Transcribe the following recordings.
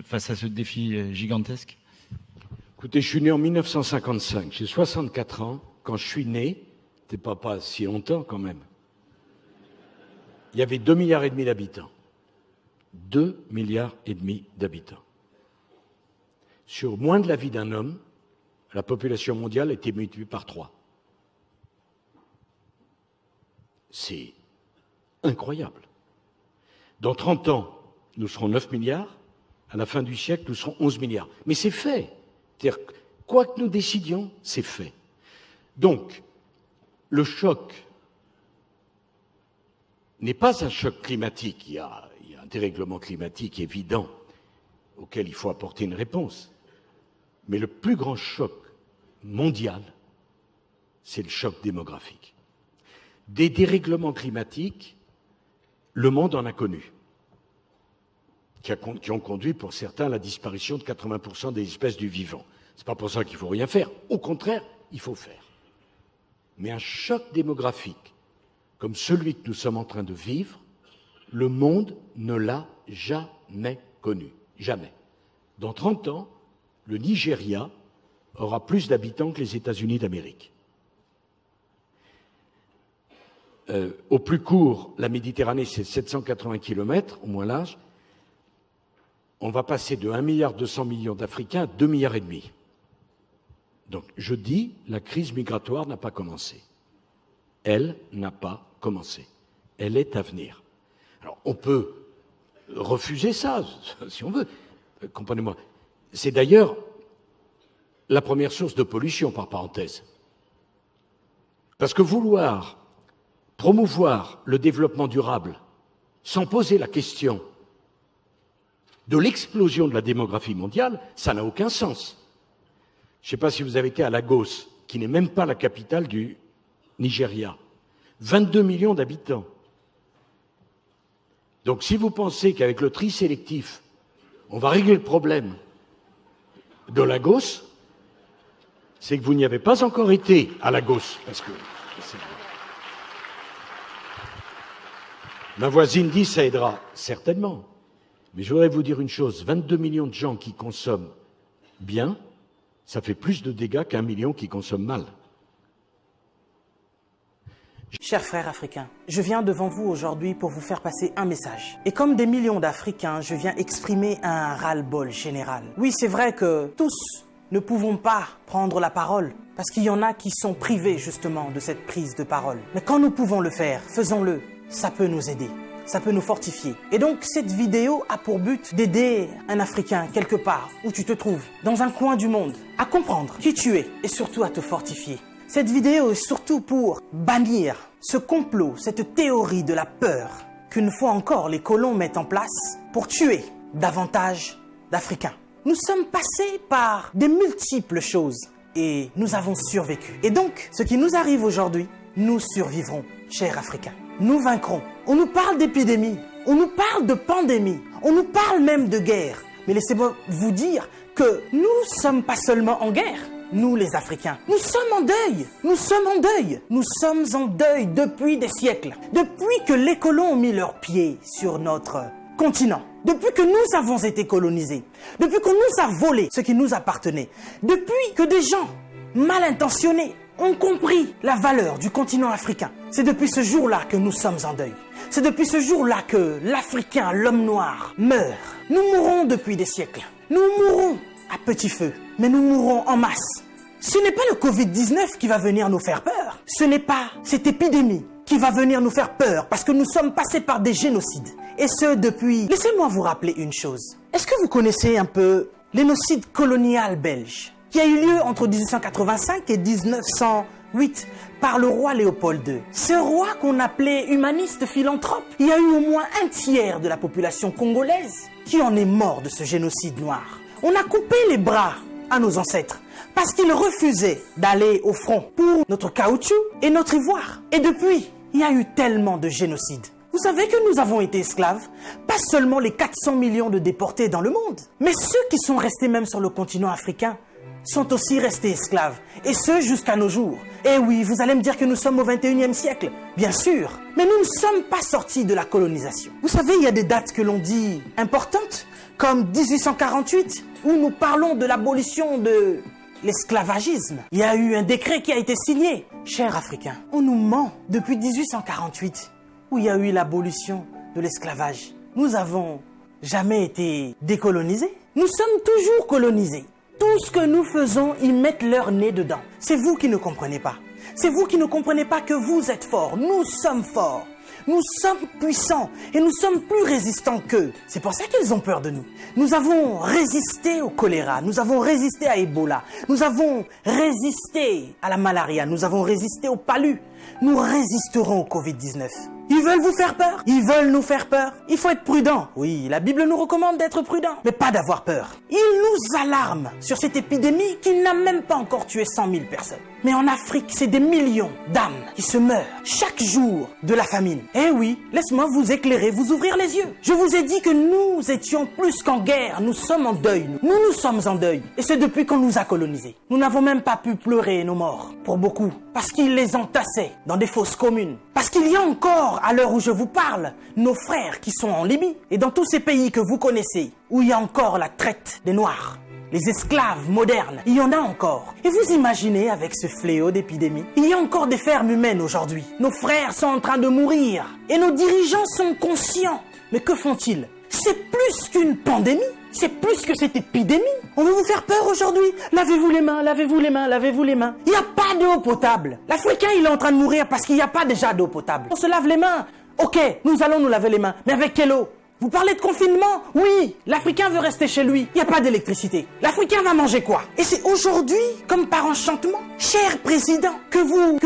face à ce défi gigantesque? Écoutez, je suis né en 1955, j'ai 64 ans. Quand je suis né, c'était pas si longtemps quand même, il y avait 2,5 milliards d'habitants. 2,5 milliards d'habitants. Sur moins de la vie d'un homme, la population mondiale a été multipliée par 3. C'est incroyable. Dans 30 ans, nous serons 9 milliards. À la fin du siècle, nous serons 11 milliards. Mais c'est fait. C'est-à-dire, quoi que nous décidions, c'est fait. Donc, le choc n'est pas un choc climatique. Il y a un dérèglement climatique évident auquel il faut apporter une réponse. Mais le plus grand choc mondial, c'est le choc démographique. Des dérèglements climatiques, le monde en a connu, qui ont conduit pour certains à la disparition de 80% des espèces du vivant. C'est pas pour ça qu'il faut rien faire. Au contraire, il faut faire. Mais un choc démographique, comme celui que nous sommes en train de vivre, le monde ne l'a jamais connu. Jamais. Dans 30 ans, le Nigeria aura plus d'habitants que les États-Unis d'Amérique. Au plus court, la Méditerranée, c'est 780 km, au moins large. On va passer de 1,2 milliard d'Africains à 2,5 milliards. Donc, je dis, la crise migratoire n'a pas commencé. Elle n'a pas commencé. Elle est à venir. Alors, on peut refuser ça, si on veut. Comprenez-moi. C'est d'ailleurs la première source de pollution, par parenthèse. Parce que vouloir promouvoir le développement durable sans poser la question de l'explosion de la démographie mondiale, ça n'a aucun sens. Je ne sais pas si vous avez été à Lagos, qui n'est même pas la capitale du Nigeria. 22 millions d'habitants. Donc si vous pensez qu'avec le tri sélectif, on va régler le problème de Lagos, c'est que vous n'y avez pas encore été à Lagos. Parce que ma voisine dit ça aidera, certainement. Mais je voudrais vous dire une chose, 22 millions de gens qui consomment bien, ça fait plus de dégâts qu'1 million qui consomment mal. Chers frères africains, je viens devant vous aujourd'hui pour vous faire passer un message. Et comme des millions d'Africains, je viens exprimer un ras-le-bol général. Oui, c'est vrai que tous ne pouvons pas prendre la parole, parce qu'il y en a qui sont privés justement de cette prise de parole. Mais quand nous pouvons le faire, faisons-le. Ça peut nous aider. Ça peut nous fortifier. Et donc, cette vidéo a pour but d'aider un Africain quelque part où tu te trouves, dans un coin du monde, à comprendre qui tu es et surtout à te fortifier. Cette vidéo est surtout pour bannir ce complot, cette théorie de la peur qu'une fois encore les colons mettent en place pour tuer davantage d'Africains. Nous sommes passés par des multiples choses et nous avons survécu. Et donc, ce qui nous arrive aujourd'hui, nous survivrons, chers Africains. Nous vaincrons. On nous parle d'épidémie, on nous parle de pandémie, on nous parle même de guerre. Mais laissez-moi vous dire que nous ne sommes pas seulement en guerre, nous les Africains. Nous sommes en deuil, nous sommes en deuil. Nous sommes en deuil depuis des siècles. Depuis que les colons ont mis leurs pieds sur notre continent. Depuis que nous avons été colonisés. Depuis qu'on nous a volé ce qui nous appartenait. Depuis que des gens mal intentionnés ont compris la valeur du continent africain. C'est depuis ce jour-là que nous sommes en deuil. C'est depuis ce jour-là que l'Africain, l'homme noir, meurt. Nous mourrons depuis des siècles. Nous mourrons à petit feu, mais nous mourrons en masse. Ce n'est pas le Covid-19 qui va venir nous faire peur. Ce n'est pas cette épidémie qui va venir nous faire peur parce que nous sommes passés par des génocides. Et ce depuis... Laissez-moi vous rappeler une chose. Est-ce que vous connaissez un peu l'énocide colonial belge qui a eu lieu entre 1885 et 1908 par le roi Léopold II. Ce roi qu'on appelait humaniste philanthrope, il y a eu au moins un tiers de la population congolaise qui en est mort de ce génocide noir. On a coupé les bras à nos ancêtres parce qu'ils refusaient d'aller au front pour notre caoutchouc et notre ivoire. Et depuis, il y a eu tellement de génocides. Vous savez que nous avons été esclaves, pas seulement les 400 millions de déportés dans le monde, mais ceux qui sont restés même sur le continent africain sont aussi restés esclaves, et ce jusqu'à nos jours. Et oui, vous allez me dire que nous sommes au 21e siècle, bien sûr, mais nous ne sommes pas sortis de la colonisation. Vous savez, il y a des dates que l'on dit importantes, comme 1848, où nous parlons de l'abolition de l'esclavagisme. Il y a eu un décret qui a été signé. Chers Africains, on nous ment depuis 1848, où il y a eu l'abolition de l'esclavage. Nous avons jamais été décolonisés. Nous sommes toujours colonisés. Tout ce que nous faisons, ils mettent leur nez dedans. C'est vous qui ne comprenez pas. C'est vous qui ne comprenez pas que vous êtes forts. Nous sommes forts. Nous sommes puissants et nous sommes plus résistants qu'eux. C'est pour ça qu'ils ont peur de nous. Nous avons résisté au choléra, nous avons résisté à Ebola, nous avons résisté à la malaria, nous avons résisté au palu. Nous résisterons au Covid-19. Ils veulent vous faire peur. Ils veulent nous faire peur. Il faut être prudent. Oui, la Bible nous recommande d'être prudent, mais pas d'avoir peur. Ils nous alarment sur cette épidémie qui n'a même pas encore tué 100 000 personnes. Mais en Afrique, c'est des millions d'âmes qui se meurent chaque jour de la famine. Eh oui, laisse-moi vous éclairer, vous ouvrir les yeux. Je vous ai dit que nous étions plus qu'en guerre. Nous sommes en deuil. Nous sommes en deuil. Et c'est depuis qu'on nous a colonisés. Nous n'avons même pas pu pleurer nos morts, pour beaucoup, parce qu'ils les entassaient dans des fosses communes. Parce qu'il y a encore, à l'heure où je vous parle, nos frères qui sont en Libye et dans tous ces pays que vous connaissez, où il y a encore la traite des Noirs. Les esclaves modernes, il y en a encore. Et vous imaginez avec ce fléau d'épidémie, il y a encore des fermes humaines aujourd'hui. Nos frères sont en train de mourir et nos dirigeants sont conscients. Mais que font-ils? C'est plus qu'une pandémie, c'est plus que cette épidémie. On veut vous faire peur aujourd'hui. Lavez-vous les mains, lavez-vous les mains, lavez-vous les mains. Il n'y a pas d'eau potable. L'Africain, il est en train de mourir parce qu'il n'y a pas déjà d'eau potable. On se lave les mains. Ok, nous allons nous laver les mains. Mais avec quelle eau? Vous parlez de confinement? Oui, l'Africain veut rester chez lui. Il n'y a pas d'électricité. L'Africain va manger quoi? Et c'est aujourd'hui, comme par enchantement, cher président, que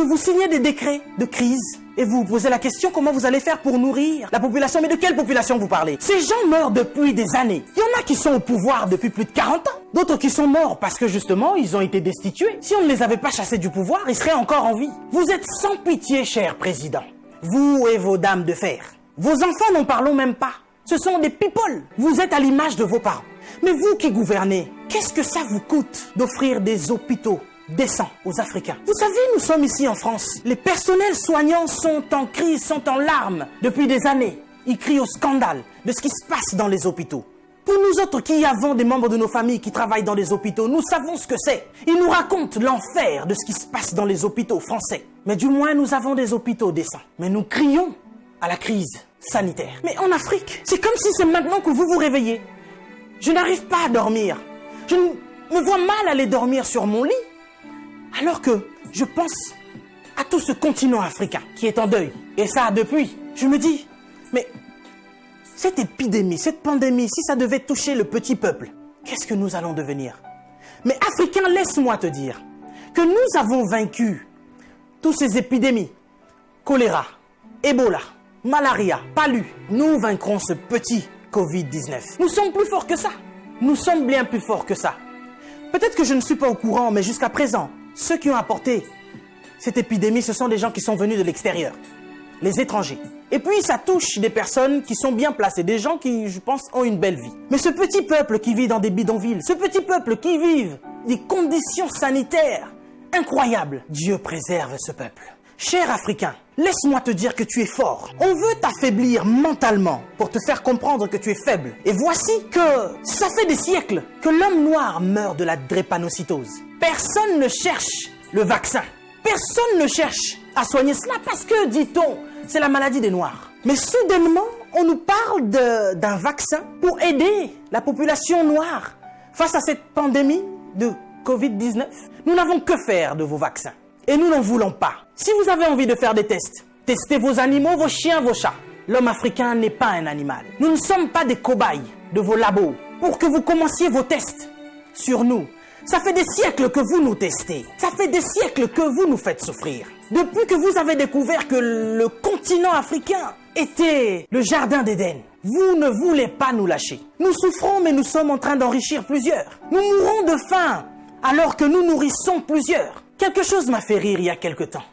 vous signez des décrets de crise. Et vous vous posez la question, comment vous allez faire pour nourrir la population? Mais de quelle population vous parlez? Ces gens meurent depuis des années. Il y en a qui sont au pouvoir depuis plus de 40 ans. D'autres qui sont morts parce que justement, ils ont été destitués. Si on ne les avait pas chassés du pouvoir, ils seraient encore en vie. Vous êtes sans pitié, cher président. Vous et vos dames de fer. Vos enfants, n'en parlons même pas. Ce sont des people. Vous êtes à l'image de vos parents. Mais vous qui gouvernez, qu'est-ce que ça vous coûte d'offrir des hôpitaux décents aux Africains? Vous savez, nous sommes ici en France. Les personnels soignants sont en crise, sont en larmes depuis des années. Ils crient au scandale de ce qui se passe dans les hôpitaux. Pour nous autres qui avons des membres de nos familles qui travaillent dans les hôpitaux, nous savons ce que c'est. Ils nous racontent l'enfer de ce qui se passe dans les hôpitaux français. Mais du moins, nous avons des hôpitaux décents. Mais nous crions à la crise sanitaire. Mais en Afrique, c'est comme si c'est maintenant que vous vous réveillez. Je n'arrive pas à dormir. Je me vois mal aller dormir sur mon lit. Alors que je pense à tout ce continent africain qui est en deuil. Et ça, depuis, je me dis, mais cette épidémie, cette pandémie, si ça devait toucher le petit peuple, qu'est-ce que nous allons devenir? Mais Africains, laisse-moi te dire que nous avons vaincu toutes ces épidémies. Choléra, Ebola, malaria, palu. Nous vaincrons ce petit Covid-19. Nous sommes plus forts que ça. Nous sommes bien plus forts que ça. Peut-être que je ne suis pas au courant, mais jusqu'à présent, ceux qui ont apporté cette épidémie, ce sont des gens qui sont venus de l'extérieur, les étrangers. Et puis, ça touche des personnes qui sont bien placées, des gens qui, je pense, ont une belle vie. Mais ce petit peuple qui vit dans des bidonvilles, ce petit peuple qui vit des conditions sanitaires incroyables, Dieu préserve ce peuple. Cher Africain, laisse-moi te dire que tu es fort. On veut t'affaiblir mentalement pour te faire comprendre que tu es faible. Et voici que ça fait des siècles que l'homme noir meurt de la drépanocytose. Personne ne cherche le vaccin. Personne ne cherche à soigner cela parce que, dit-on, c'est la maladie des Noirs. Mais soudainement, on nous parle d'un vaccin pour aider la population noire face à cette pandémie de Covid-19. Nous n'avons que faire de vos vaccins. Et nous n'en voulons pas. Si vous avez envie de faire des tests, testez vos animaux, vos chiens, vos chats. L'homme africain n'est pas un animal. Nous ne sommes pas des cobayes de vos labos pour que vous commenciez vos tests sur nous. Ça fait des siècles que vous nous testez. Ça fait des siècles que vous nous faites souffrir. Depuis que vous avez découvert que le continent africain était le jardin d'Éden, vous ne voulez pas nous lâcher. Nous souffrons, mais nous sommes en train d'enrichir plusieurs. Nous mourons de faim alors que nous nourrissons plusieurs. Quelque chose m'a fait rire il y a quelque temps.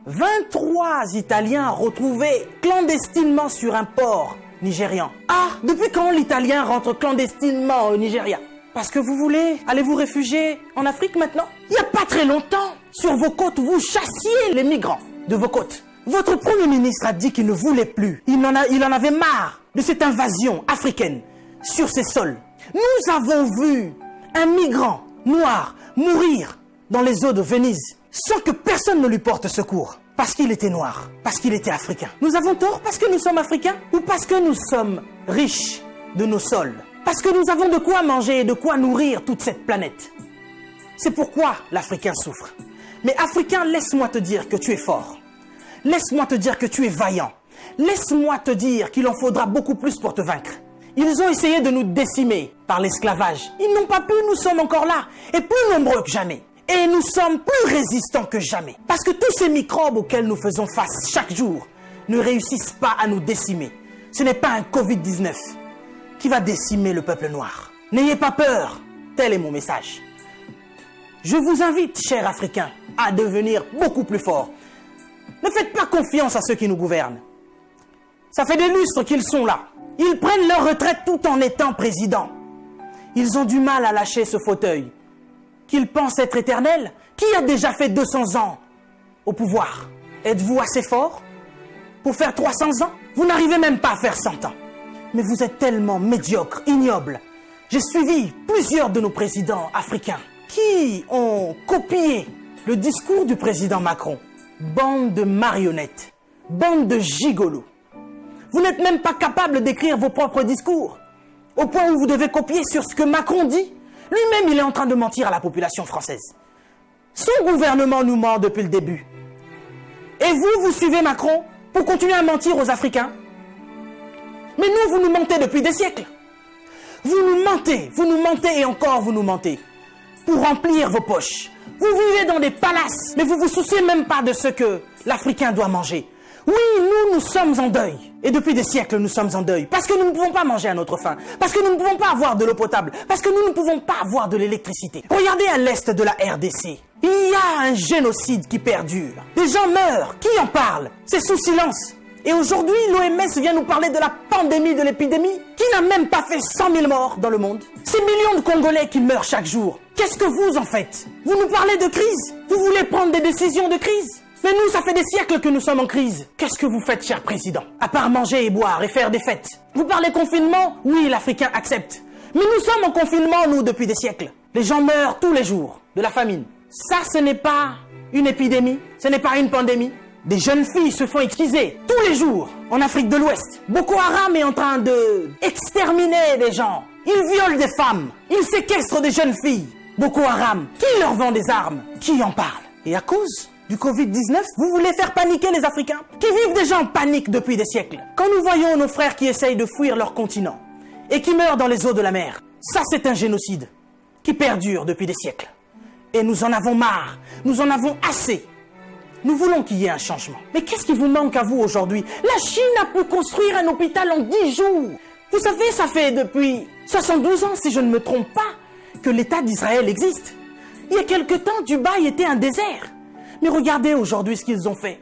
23 Italiens retrouvés clandestinement sur un port nigérian. Ah, depuis quand l'Italien rentre clandestinement au Nigeria? Parce que vous voulez aller vous réfugier en Afrique maintenant? Il n'y a pas très longtemps, sur vos côtes, vous chassiez les migrants de vos côtes. Votre Premier ministre a dit qu'il ne voulait plus. Il en avait marre de cette invasion africaine. sur ces sols. Nous avons vu un migrant noir mourir dans les eaux de Venise sans que personne ne lui porte secours. Parce qu'il était noir, parce qu'il était africain. Nous avons tort parce que nous sommes africains ou parce que nous sommes riches de nos sols? Parce que nous avons de quoi manger et de quoi nourrir toute cette planète. C'est pourquoi l'Africain souffre. Mais Africain, laisse-moi te dire que tu es fort. Laisse-moi te dire que tu es vaillant. Laisse-moi te dire qu'il en faudra beaucoup plus pour te vaincre. Ils ont essayé de nous décimer par l'esclavage. Ils n'ont pas pu, nous sommes encore là, et plus nombreux que jamais. Et nous sommes plus résistants que jamais. Parce que tous ces microbes auxquels nous faisons face chaque jour ne réussissent pas à nous décimer. Ce n'est pas un Covid-19 qui va décimer le peuple noir. N'ayez pas peur, tel est mon message. Je vous invite, chers Africains, à devenir beaucoup plus forts. Ne faites pas confiance à ceux qui nous gouvernent. Ça fait des lustres qu'ils sont là. Ils prennent leur retraite tout en étant présidents. Ils ont du mal à lâcher ce fauteuil qu'ils pensent être éternel. Qui a déjà fait 200 ans au pouvoir? Êtes-vous assez fort pour faire 300 ans? Vous n'arrivez même pas à faire 100 ans. Mais vous êtes tellement médiocre, ignoble. J'ai suivi plusieurs de nos présidents africains qui ont copié le discours du président Macron. Bande de marionnettes, bande de gigolos. Vous n'êtes même pas capable d'écrire vos propres discours, au point où vous devez copier sur ce que Macron dit. Lui-même, il est en train de mentir à la population française. Son gouvernement nous ment depuis le début. Et vous suivez Macron pour continuer à mentir aux Africains. Mais nous, vous nous mentez depuis des siècles. Vous nous mentez et encore vous nous mentez. Pour remplir vos poches. Vous vivez dans des palaces, mais vous vous souciez même pas de ce que l'Africain doit manger. Oui, nous sommes en deuil. Et depuis des siècles, nous sommes en deuil. Parce que nous ne pouvons pas manger à notre faim. Parce que nous ne pouvons pas avoir de l'eau potable. Parce que nous ne pouvons pas avoir de l'électricité. Regardez à l'est de la RDC. Il y a un génocide qui perdure. Des gens meurent. Qui en parle? C'est sous silence. Et aujourd'hui, l'OMS vient nous parler de la pandémie, de l'épidémie, qui n'a même pas fait 100 000 morts dans le monde. Ces millions de Congolais qui meurent chaque jour. Qu'est-ce que vous en faites? Vous nous parlez de crise? Vous voulez prendre des décisions de crise? Mais nous, ça fait des siècles que nous sommes en crise. Qu'est-ce que vous faites, cher président? À part manger et boire et faire des fêtes. Vous parlez confinement? Oui, l'Africain accepte. Mais nous sommes en confinement, nous, depuis des siècles. Les gens meurent tous les jours de la famine. Ça, ce n'est pas une épidémie. Ce n'est pas une pandémie. Des jeunes filles se font exciser tous les jours en Afrique de l'Ouest. Boko Haram est en train de exterminer des gens. Ils violent des femmes. Ils séquestrent des jeunes filles. Boko Haram, qui leur vend des armes? Qui en parle? Et à cause du Covid-19, vous voulez faire paniquer les Africains qui vivent déjà en panique depuis des siècles. Quand nous voyons nos frères qui essayent de fuir leur continent et qui meurent dans les eaux de la mer, ça c'est un génocide qui perdure depuis des siècles. Et nous en avons marre, nous en avons assez. Nous voulons qu'il y ait un changement. Mais qu'est-ce qui vous manque à vous aujourd'hui? La Chine a pu construire un hôpital en 10 jours. Vous savez, ça fait depuis 72 ans, si je ne me trompe pas, que l'État d'Israël existe. Il y a quelque temps, Dubaï était un désert. Mais regardez aujourd'hui ce qu'ils ont fait.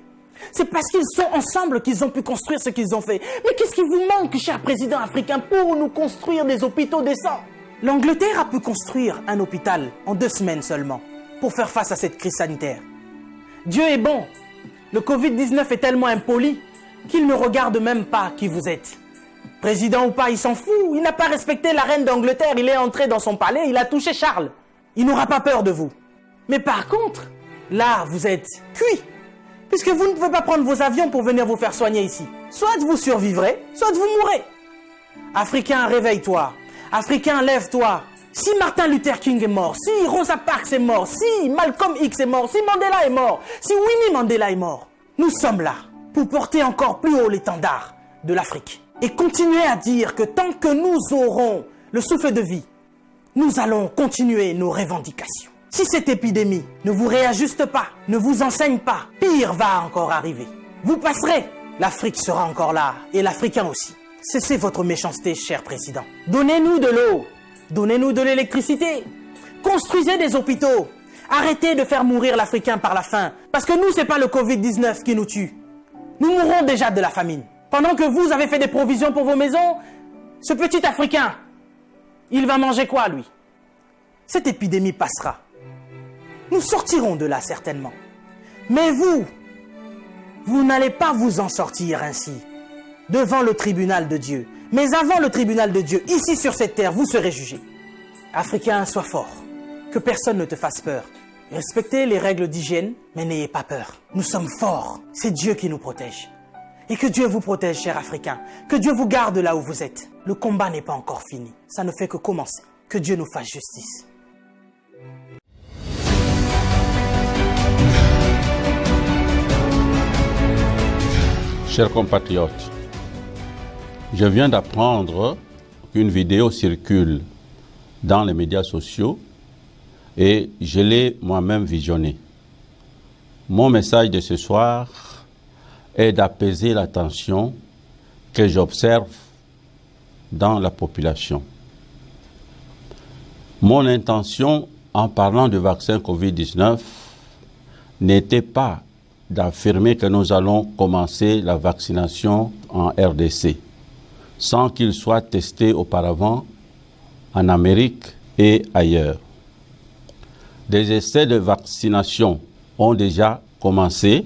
C'est parce qu'ils sont ensemble qu'ils ont pu construire ce qu'ils ont fait. Mais qu'est-ce qui vous manque, cher président africain, pour nous construire des hôpitaux décents? L'Angleterre a pu construire un hôpital en 2 semaines seulement pour faire face à cette crise sanitaire. Dieu est bon. Le Covid-19 est tellement impoli qu'il ne regarde même pas qui vous êtes. Président ou pas, il s'en fout. Il n'a pas respecté la reine d'Angleterre. Il est entré dans son palais, il a touché Charles. Il n'aura pas peur de vous. Mais par contre, là, vous êtes cuit. Puisque vous ne pouvez pas prendre vos avions pour venir vous faire soigner ici. Soit vous survivrez, soit vous mourrez. Africain, réveille-toi. Africain, lève-toi. Si Martin Luther King est mort, si Rosa Parks est mort, si Malcolm X est mort, si Mandela est mort, si Winnie Mandela est mort, nous sommes là pour porter encore plus haut l'étendard de l'Afrique. Et continuer à dire que tant que nous aurons le souffle de vie, nous allons continuer nos revendications. Si cette épidémie ne vous réajuste pas, ne vous enseigne pas, pire va encore arriver. Vous passerez, l'Afrique sera encore là, et l'Africain aussi. Cessez votre méchanceté, cher président. Donnez-nous de l'eau, donnez-nous de l'électricité, construisez des hôpitaux, arrêtez de faire mourir l'Africain par la faim, parce que nous, c'est pas le Covid-19 qui nous tue. Nous mourrons déjà de la famine. Pendant que vous avez fait des provisions pour vos maisons, ce petit Africain, il va manger quoi, lui? Cette épidémie passera. Nous sortirons de là, certainement. Mais vous n'allez pas vous en sortir ainsi, devant le tribunal de Dieu. Mais avant le tribunal de Dieu, ici sur cette terre, vous serez jugés. Africains, sois forts. Que personne ne te fasse peur. Respectez les règles d'hygiène, mais n'ayez pas peur. Nous sommes forts. C'est Dieu qui nous protège. Et que Dieu vous protège, chers Africains. Que Dieu vous garde là où vous êtes. Le combat n'est pas encore fini. Ça ne fait que commencer. Que Dieu nous fasse justice. Chers compatriotes, je viens d'apprendre qu'une vidéo circule dans les médias sociaux et je l'ai moi-même visionnée. Mon message de ce soir est d'apaiser la tension que j'observe dans la population. Mon intention en parlant du vaccin Covid-19 n'était pas d'affirmer que nous allons commencer la vaccination en RDC sans qu'il soit testé auparavant en Amérique et ailleurs. Des essais de vaccination ont déjà commencé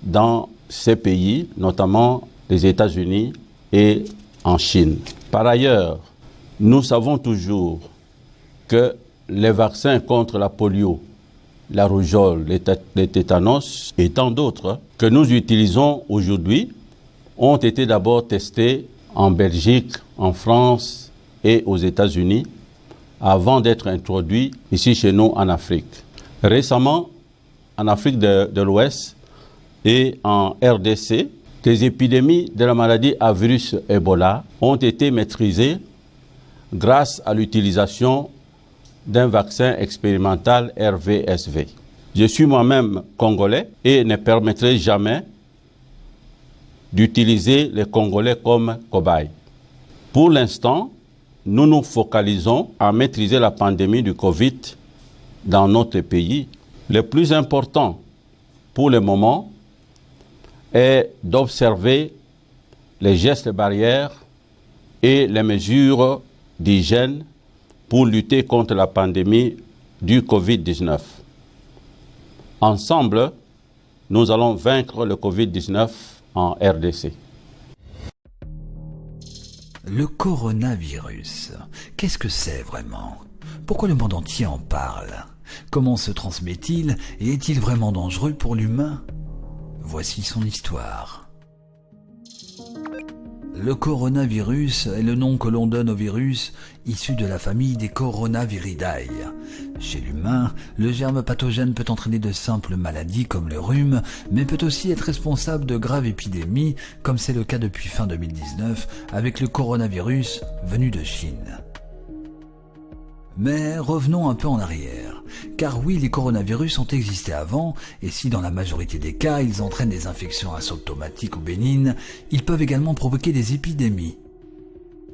dans ces pays, notamment les États-Unis et en Chine. Par ailleurs, nous savons toujours que les vaccins contre la polio, la rougeole, les tétanos et tant d'autres que nous utilisons aujourd'hui ont été d'abord testés en Belgique, en France et aux États-Unis avant d'être introduits ici chez nous en Afrique. Récemment, en Afrique de l'Ouest et en RDC, des épidémies de la maladie à virus Ebola ont été maîtrisées grâce à l'utilisation d'un vaccin expérimental RVSV. Je suis moi-même congolais et ne permettrai jamais d'utiliser les Congolais comme cobayes. Pour l'instant, nous nous focalisons à maîtriser la pandémie du Covid dans notre pays. Le plus important pour le moment est d'observer les gestes barrières et les mesures d'hygiène pour lutter contre la pandémie du Covid-19. Ensemble, nous allons vaincre le Covid-19 en RDC. Le coronavirus, qu'est-ce que c'est vraiment? Pourquoi le monde entier en parle? Comment se transmet-il et est-il vraiment dangereux pour l'humain? Voici son histoire. Le coronavirus est le nom que l'on donne au virus issu de la famille des Coronaviridae. Chez l'humain, le germe pathogène peut entraîner de simples maladies comme le rhume, mais peut aussi être responsable de graves épidémies, comme c'est le cas depuis fin 2019 avec le coronavirus venu de Chine. Mais revenons un peu en arrière, car oui, les coronavirus ont existé avant, et si dans la majorité des cas ils entraînent des infections asymptomatiques ou bénignes, ils peuvent également provoquer des épidémies.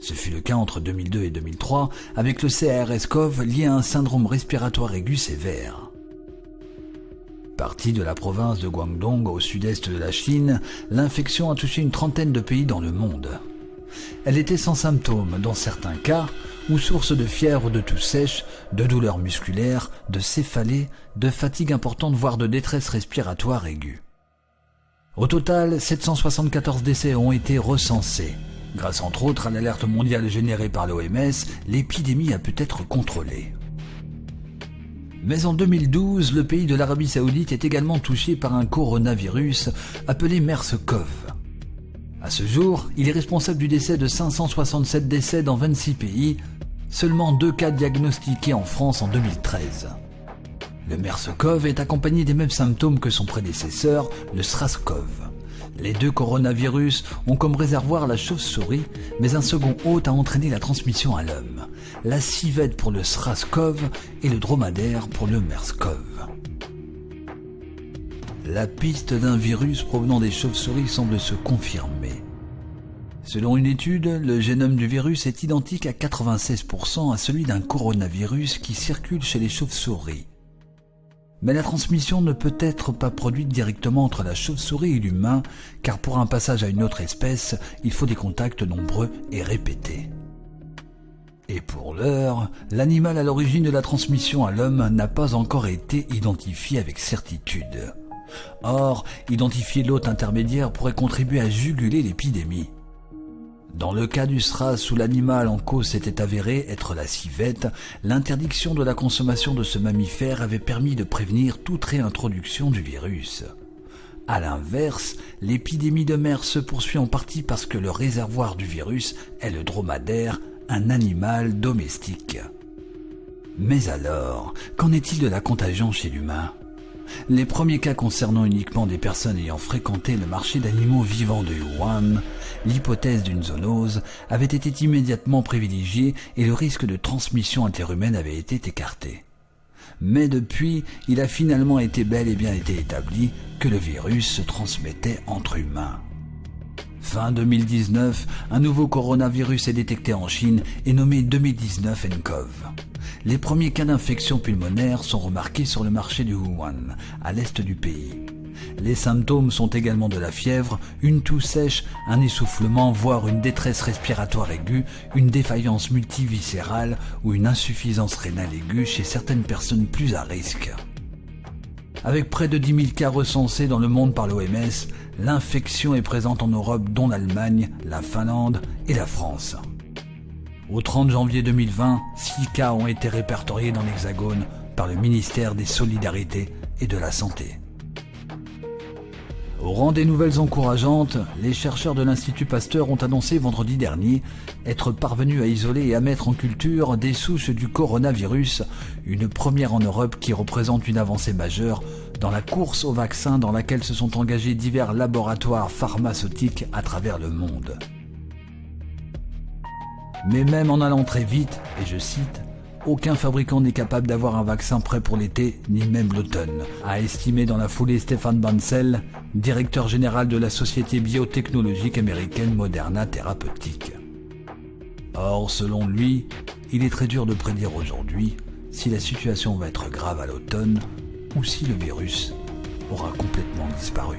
Ce fut le cas entre 2002 et 2003 avec le CRS-CoV lié à un syndrome respiratoire aigu sévère. Partie de la province de Guangdong au sud-est de la Chine, l'infection a touché une trentaine de pays dans le monde. Elle était sans symptômes dans certains cas, ou source de fièvre, de toux sèche, de douleurs musculaires, de céphalées, de fatigue importante voire de détresse respiratoire aiguë. Au total, 774 décès ont été recensés. Grâce entre autres à l'alerte mondiale générée par l'OMS, l'épidémie a pu être contrôlée. Mais en 2012, le pays de l'Arabie Saoudite est également touché par un coronavirus appelé MERS-CoV. À ce jour, il est responsable du décès de 567 décès dans 26 pays, seulement 2 cas diagnostiqués en France en 2013. Le MERS-CoV est accompagné des mêmes symptômes que son prédécesseur, le SRAS-CoV. Les deux coronavirus ont comme réservoir la chauve-souris, mais un second hôte a entraîné la transmission à l'homme. La civette pour le SRAS-CoV et le dromadaire pour le MERS-CoV. La piste d'un virus provenant des chauves-souris semble se confirmer. Selon une étude, le génome du virus est identique à 96% à celui d'un coronavirus qui circule chez les chauves-souris. Mais la transmission ne peut être pas produite directement entre la chauve-souris et l'humain, car pour un passage à une autre espèce, il faut des contacts nombreux et répétés. Et pour l'heure, l'animal à l'origine de la transmission à l'homme n'a pas encore été identifié avec certitude. Or, identifier l'hôte intermédiaire pourrait contribuer à juguler l'épidémie. Dans le cas du SRAS où l'animal en cause s'était avéré être la civette, l'interdiction de la consommation de ce mammifère avait permis de prévenir toute réintroduction du virus. À l'inverse, l'épidémie de MERS se poursuit en partie parce que le réservoir du virus est le dromadaire, un animal domestique. Mais alors, qu'en est-il de la contagion chez l'humain ? Les premiers cas concernant uniquement des personnes ayant fréquenté le marché d'animaux vivants de Wuhan, l'hypothèse d'une zoonose avait été immédiatement privilégiée et le risque de transmission interhumaine avait été écarté. Mais depuis, il a finalement été bel et bien été établi que le virus se transmettait entre humains. Fin 2019, un nouveau coronavirus est détecté en Chine et nommé 2019 nCoV. Les premiers cas d'infection pulmonaire sont remarqués sur le marché de Wuhan, à l'est du pays. Les symptômes sont également de la fièvre, une toux sèche, un essoufflement, voire une détresse respiratoire aiguë, une défaillance multiviscérale ou une insuffisance rénale aiguë chez certaines personnes plus à risque. Avec près de 10 000 cas recensés dans le monde par l'OMS, l'infection est présente en Europe, dont l'Allemagne, la Finlande et la France. Au 30 janvier 2020, 6 cas ont été répertoriés dans l'Hexagone par le ministère des Solidarités et de la Santé. Au rang des nouvelles encourageantes, les chercheurs de l'Institut Pasteur ont annoncé vendredi dernier être parvenus à isoler et à mettre en culture des souches du coronavirus, une première en Europe qui représente une avancée majeure dans la course au vaccin dans laquelle se sont engagés divers laboratoires pharmaceutiques à travers le monde. Mais même en allant très vite, et je cite, « Aucun fabricant n'est capable d'avoir un vaccin prêt pour l'été, ni même l'automne », a estimé dans la foulée Stéphane Bancel, directeur général de la société biotechnologique américaine Moderna Therapeutics. Or, selon lui, il est très dur de prédire aujourd'hui si la situation va être grave à l'automne ou si le virus aura complètement disparu.